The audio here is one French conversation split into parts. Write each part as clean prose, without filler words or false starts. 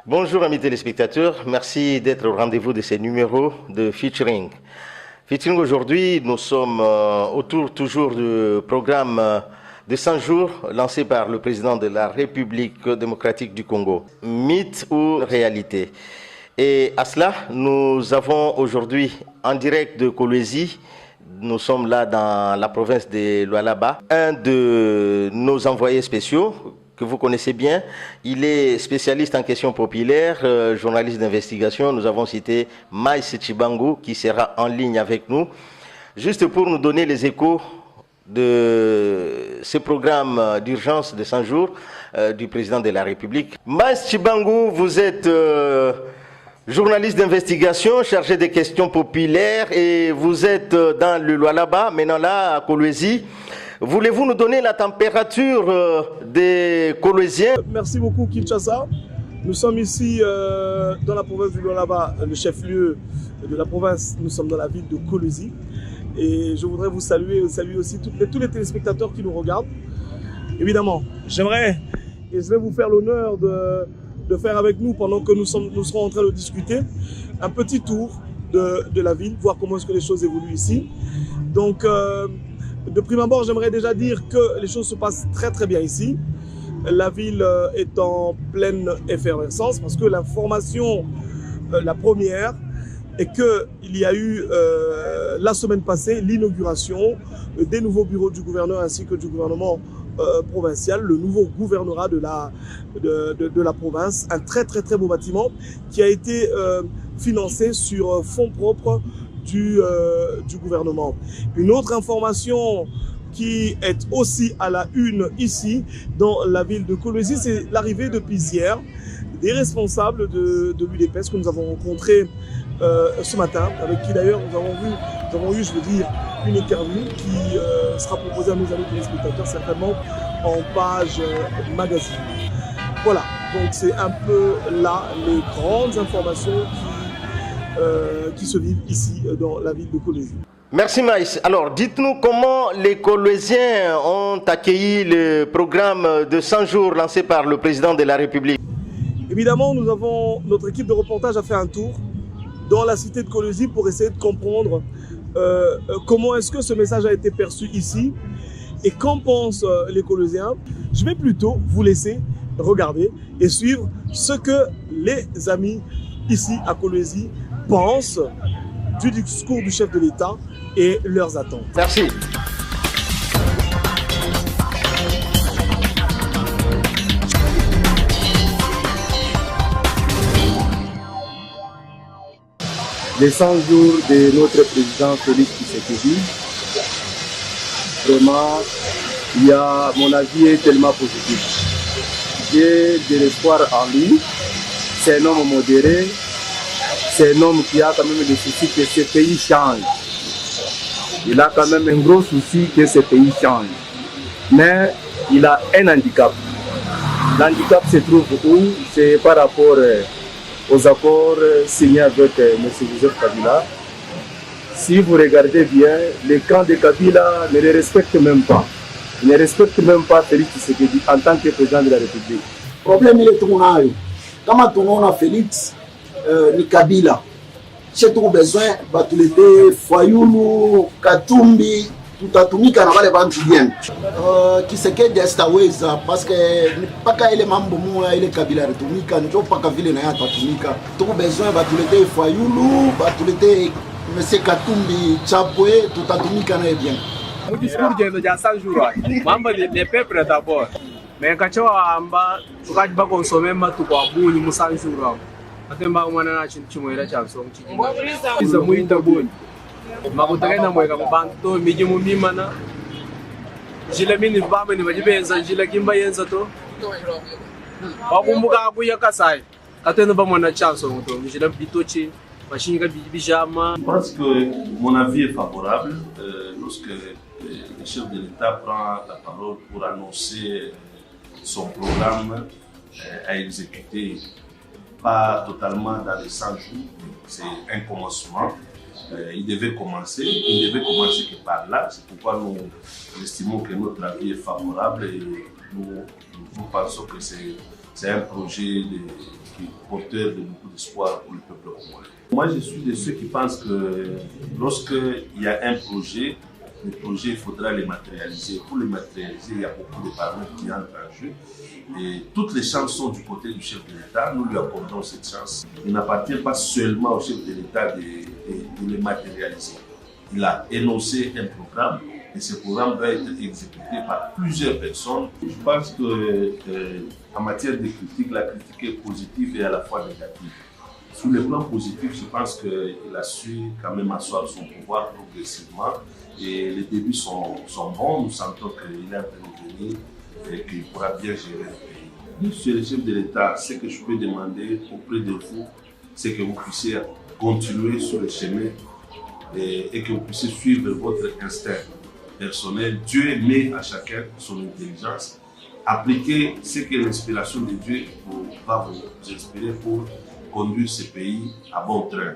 Bonjour amis téléspectateurs, merci d'être au rendez-vous de ces numéros de Featuring. Featuring aujourd'hui, nous sommes autour toujours du programme de 100 jours lancé par le président de la République démocratique du Congo. Mythe ou réalité? Et à cela, nous avons aujourd'hui en direct de Kolwezi, nous sommes là dans la province de Lualaba, un de nos envoyés spéciaux que vous connaissez bien. Il est spécialiste en questions populaires, journaliste d'investigation. Nous avons cité Maïs Chibangu qui sera en ligne avec nous, juste pour nous donner les échos de ce programme d'urgence de 100 jours du président de la République. Maïs Chibangu, vous êtes journaliste d'investigation, chargé des questions populaires, et vous êtes dans le Lualaba, maintenant là à Kolwezi. Voulez-vous nous donner la température des Kolweziens? Merci beaucoup Kinshasa. Nous sommes ici dans la province du Lualaba, le chef-lieu de la province. Nous sommes dans la ville de Kolwezi. Et je voudrais vous saluer aussi tous les téléspectateurs qui nous regardent. Évidemment, j'aimerais et je vais vous faire l'honneur de faire avec nous, pendant que nous serons en train de discuter, un petit tour de la ville, voir comment est-ce que les choses évoluent ici. Donc, de prime abord, j'aimerais déjà dire que les choses se passent très très bien ici. La ville est en pleine effervescence parce que l'information, la première, est qu'il y a eu la semaine passée l'inauguration des nouveaux bureaux du gouverneur ainsi que du gouvernement provincial, le nouveau gouvernorat de la province, un très très très beau bâtiment qui a été financé sur fonds propres du gouvernement. Une autre information qui est aussi à la une ici dans la ville de Kolwezi, c'est l'arrivée depuis hier des responsables de l'UDPS que nous avons rencontrés ce matin, avec qui d'ailleurs nous avons eu, je veux dire, une interview qui sera proposée à nos amis téléspectateurs certainement en page magazine. Voilà, donc c'est un peu là les grandes informations qui se vivent ici dans la ville de Kolwezi. Merci Maïs. Alors dites-nous comment les Kolweziens ont accueilli le programme de 100 jours lancé par le président de la République. Évidemment, notre équipe de reportage a fait un tour dans la cité de Kolwezi pour essayer de comprendre comment est-ce que ce message a été perçu ici et qu'en pensent les Kolweziens. Je vais plutôt vous laisser regarder et suivre ce que les amis ici à Kolwezi pensent du discours du chef de l'État et leurs attentes. Merci. Les 100 jours de notre président Félix Tshisekedi, vraiment, mon avis est tellement positif. J'ai de l'espoir en lui. C'est un homme modéré. C'est un homme qui a quand même des soucis que ce pays change. Il a quand même un gros souci que ce pays change. Mais il a un handicap. L'handicap se trouve où? C'est par rapport aux accords signés avec M. Joseph Kabila. Si vous regardez bien, les camps de Kabila ne les respectent même pas. Ils ne respectent même pas Félix Tshisekedi en tant que président de la République. Le problème il est tout naïf. Comment on a Félix ni Kabila, j'ai tout besoin batulete Fayulu Katumbi tutatumika na wale bantu bien Tshisekedi astaweza parce que paka ile mambo moya ile Kabila retumika ndio paka vile na yatatumika. Tuko besoin batulete Fayulu batulete Monsieur Katumbi Chapwe tutatumika na bien. Mu discours gendo ja 100 jours mambo les peuples d'abord mais quand amba tukajiba consommer matu kwa bunyi mu 100 jours atemba mwana na chimwera cha song chijinga iza muita bunyi makutakaina mweka mubantu miji mumimana jile mini bame ni bajibenza jile kimba yenza to wakumbuka kuya kasai atendo ba mwana cha song to jile bitochi bashinga bijama. Je pense que mon avis est favorable lorsque le chef de l'État prend la parole pour annoncer son programme à exécuter, pas totalement dans les 100 jours, c'est un commencement. Il devait commencer que par là, c'est pourquoi nous estimons que notre avis est favorable et nous pensons que c'est un projet qui est porteur de beaucoup d'espoir pour le peuple congolais. Moi, je suis de ceux qui pensent que lorsqu'il y a un projet, le projet, il faudra les matérialiser. Pour les matérialiser, il y a beaucoup de paramètres qui entrent en jeu. Et toutes les chances sont du côté du chef de l'État. Nous lui accordons cette chance. Il n'appartient pas seulement au chef de l'État de les matérialiser. Il a énoncé un programme et ce programme doit être exécuté par plusieurs personnes. Je pense qu'en matière de critique, la critique est positive et à la fois négative. Sur le plan positif, je pense qu'il a su quand même asseoir son pouvoir progressivement et les débuts sont bons. Nous sentons qu'il est en train de venir et qu'il pourra bien gérer le pays. Monsieur le chef de l'État, ce que je peux demander auprès de vous, c'est que vous puissiez continuer sur le chemin et que vous puissiez suivre votre instinct personnel. Dieu met à chacun son intelligence. Appliquez ce que l'inspiration de Dieu va vous inspirer pour conduire ce pays à bon train.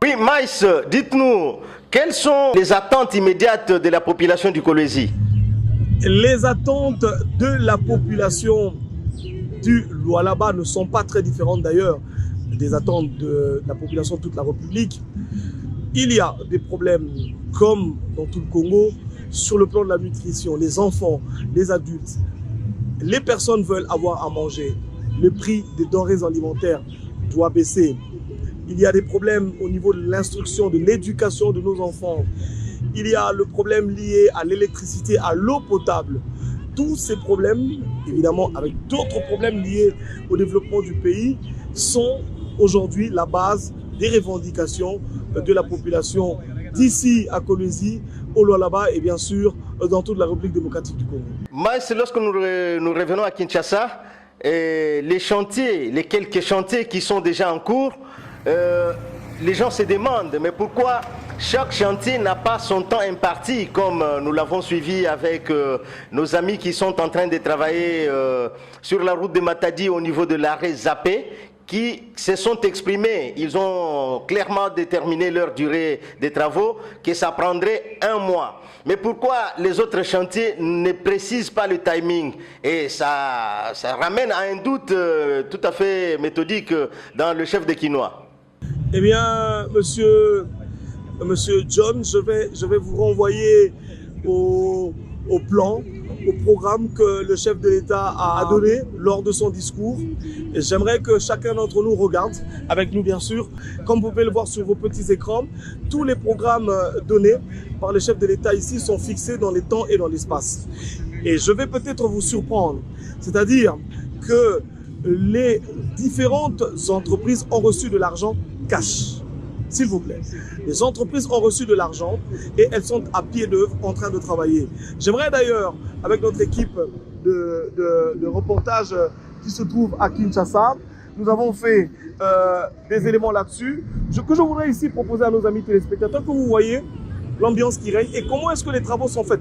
Oui, Maïs, dites-nous, quelles sont les attentes immédiates de la population du Kolwezi? Les attentes de la population du Lualaba ne sont pas très différentes d'ailleurs des attentes de la population de toute la République. Il y a des problèmes comme dans tout le Congo sur le plan de la nutrition. Les enfants, les adultes, les personnes veulent avoir à manger. Le prix des denrées alimentaires doit baisser. Il y a des problèmes au niveau de l'instruction, de l'éducation de nos enfants. Il y a le problème lié à l'électricité, à l'eau potable. Tous ces problèmes, évidemment avec d'autres problèmes liés au développement du pays, sont aujourd'hui la base des revendications de la population d'ici à Kolwezi, au Lualaba et bien sûr dans toute la République démocratique du Congo. Maïs, lorsque nous revenons à Kinshasa, les chantiers, les quelques chantiers qui sont déjà en cours, les gens se demandent, mais pourquoi chaque chantier n'a pas son temps imparti, comme nous l'avons suivi avec nos amis qui sont en train de travailler sur la route de Matadi au niveau de l'arrêt Zappé, qui se sont exprimés. Ils ont clairement déterminé leur durée des travaux, que ça prendrait 1 mois. Mais pourquoi les autres chantiers ne précisent pas le timing? Et ça ramène à un doute tout à fait méthodique dans le chef de Kinois. Eh bien, monsieur John, je vais vous renvoyer au plan, au programme que le chef de l'État a donné lors de son discours. Et j'aimerais que chacun d'entre nous regarde, avec nous bien sûr, comme vous pouvez le voir sur vos petits écrans, tous les programmes donnés par le chef de l'État ici sont fixés dans les temps et dans l'espace. Et je vais peut-être vous surprendre, c'est-à-dire que les différentes entreprises ont reçu de l'argent cash. S'il vous plaît. Les entreprises ont reçu de l'argent et elles sont à pied d'œuvre en train de travailler. J'aimerais d'ailleurs, avec notre équipe de reportage qui se trouve à Kinshasa, nous avons fait des éléments là-dessus. Que je voudrais ici proposer à nos amis téléspectateurs, que vous voyez l'ambiance qui règne et comment est-ce que les travaux sont faits.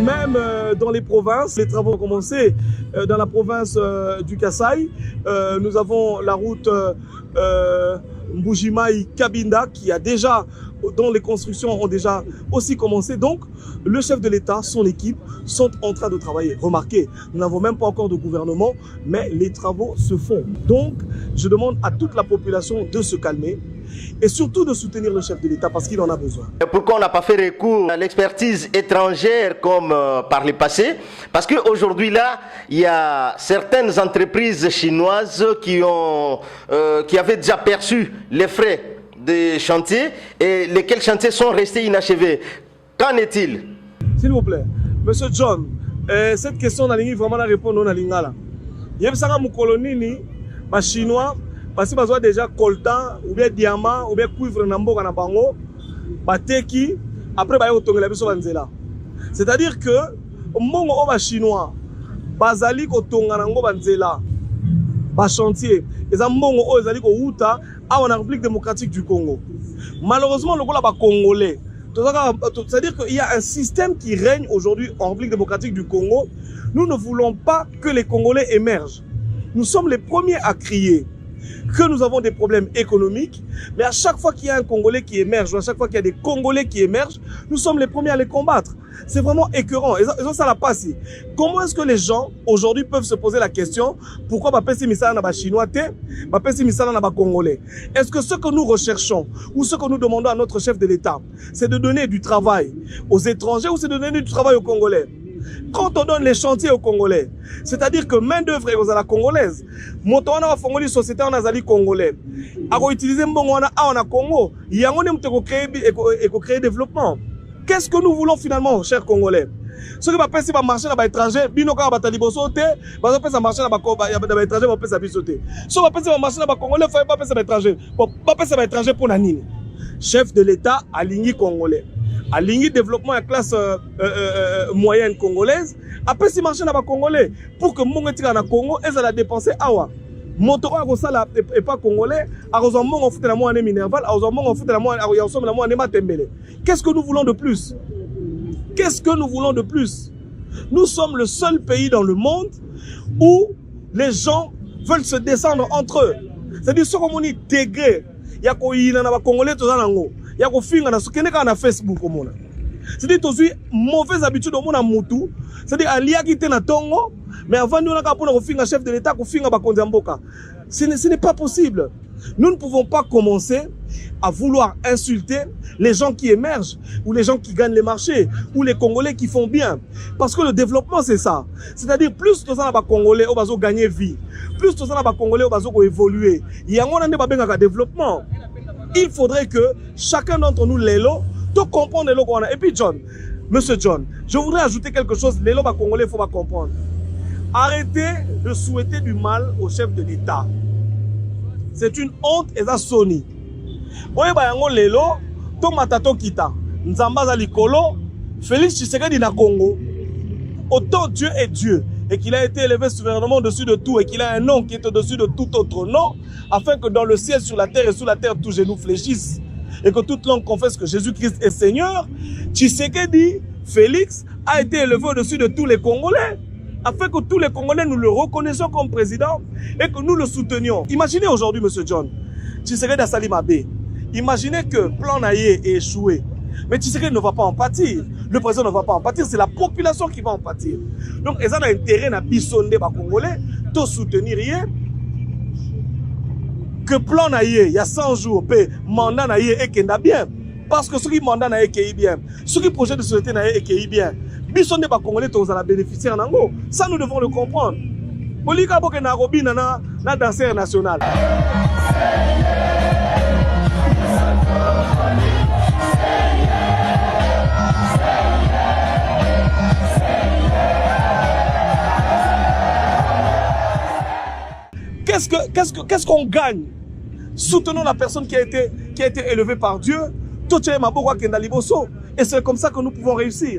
Même dans les provinces, les travaux ont commencé. Dans la province du Kasaï, nous avons la route Mbujimai-Kabinda qui a déjà dont les constructions ont déjà aussi commencé. Donc, le chef de l'État, son équipe sont en train de travailler. Remarquez, nous n'avons même pas encore de gouvernement, mais les travaux se font. Donc, je demande à toute la population de se calmer et surtout de soutenir le chef de l'État parce qu'il en a besoin. Pourquoi on n'a pas fait recours à l'expertise étrangère comme par le passé? Parce qu'aujourd'hui là, il y a certaines entreprises chinoises qui avaient déjà perçu les frais des chantiers et lesquels chantiers sont restés inachevés. Qu'en est-il? S'il vous plaît, Monsieur John, cette question on a vraiment la répondre à l'ingala. Il y a une colonie, les Chinois, parce qu'ils ont déjà coltan, ou bien diamant, ou bien cuivre nambo na bango, bateki, après ils ont tonné la biso banzela. C'est-à-dire que mongo oba chinois, bazali ko tonga nango banzela, ba chantier, les mongo o ezali ko uta en République démocratique du Congo. Malheureusement le gola ba congolais, c'est-à-dire qu'il y a un système qui règne aujourd'hui en République démocratique du Congo. Nous ne voulons pas que les Congolais émergent. Nous sommes les premiers à crier que nous avons des problèmes économiques, mais à chaque fois qu'il y a un Congolais qui émerge, ou à chaque fois qu'il y a des Congolais qui émergent, nous sommes les premiers à les combattre. C'est vraiment écœurant. Et ça la passe. Comment est-ce que les gens aujourd'hui peuvent se poser la question pourquoi Bapesi Misala n'a pas chinois, Bapesi Misala n'a pas congolais? Est-ce que ce que nous recherchons ou ce que nous demandons à notre chef de l'État, c'est de donner du travail aux étrangers ou c'est de donner du travail aux Congolais? Quand on donne les chantiers aux Congolais, c'est-à-dire que main d'œuvre est aux la congolaise, moto na fongoli société on azali congolais, ako utiliser mbongo wana a Congo, yango ne muteko créer développement. Qu'est-ce que nous voulons finalement, chers Congolais? Ceux qui va passer par marché dans l'étranger, bino ka ba taliboso te, ba zo pesa marché dans ba étranger ba pesa bisoté. Ceux va passer par marché dans ba Congolais, faut pas passer par étranger. Pas passer par étranger pour nanini. Chef de l'État aligné congolais. Aligné développement à classe moyenne congolaise, après si marché dans ba Congolais pour que mon tika na Congo et ça la dépenser awa. Moto a ça et pas congolais, a mon on fout la moine minerval, a mon on fout la moine a ensemble la moine matembele. Qu'est-ce que nous voulons de plus? Qu'est-ce que nous voulons de plus? Nous sommes le seul pays dans le monde où les gens veulent se descendre entre eux. C'est-à-dire ce qu'on dit degré, il y a ko yina na ba congolais to zanango, il y a ko finga na sukene ka na Facebook au monde. C'est-à-dire tu suis mauvaise habitude au monde à mutu, c'est-à-dire alia qui na tongo. Mais avant nous, on a un chef de l'État qui a mboka. Ce n'est pas possible. Nous ne pouvons pas commencer à vouloir insulter les gens qui émergent, ou les gens qui gagnent les marchés, ou les Congolais qui font bien. Parce que le développement, c'est ça. C'est-à-dire, plus nous avons Congolais, on va gagner vie. Plus nous avons Congolais, on va évoluer. Il y a un développement. Il faudrait que chacun d'entre nous, l'élo, tout comprendre l'élo qu'on a. Et puis, John, Monsieur John, je voudrais ajouter quelque chose. L'élo Congolais, il faut pas comprendre. Arrêtez de souhaiter du mal au chef de l'État. C'est une honte et ça soni. Oye bayango lelo, to matato kita. Nzamba za likolo, Félix Tshisekedi na Congo. Autant Dieu est Dieu et qu'il a été élevé souverainement au-dessus de tout et qu'il a un nom qui est au-dessus de tout autre nom, afin que dans le ciel, sur la terre et sous la terre, tout genou fléchisse et que toute langue confesse que Jésus-Christ est Seigneur. Tshisekedi, Félix, a été élevé au-dessus de tous les Congolais, afin que tous les Congolais nous le reconnaissions comme président et que nous le soutenions. Imaginez aujourd'hui, Monsieur John, Tshisekedi a sali mabe. Imaginez que plan Naye ait échoué. Mais Tshisekedi ne va pas en pâtir. Le président ne va pas en pâtir, c'est la population qui va en pâtir. Donc, ils ont intérêt à bisonner les Congolais, de soutenir que plan Naye, il y a 100 jours, mandat Naye et qu'il bien. Parce que ceux qui mandat Naye est bien, ceux qui projettent de société Naye est bien. Bisonne pas congolais tous à bénéficier en ango. Ça nous devons le comprendre. Bolika boke na robi na danseur national. Qu'est-ce qu'on gagne? Soutenons la personne qui a été élevée par Dieu. Et c'est comme ça que nous pouvons réussir.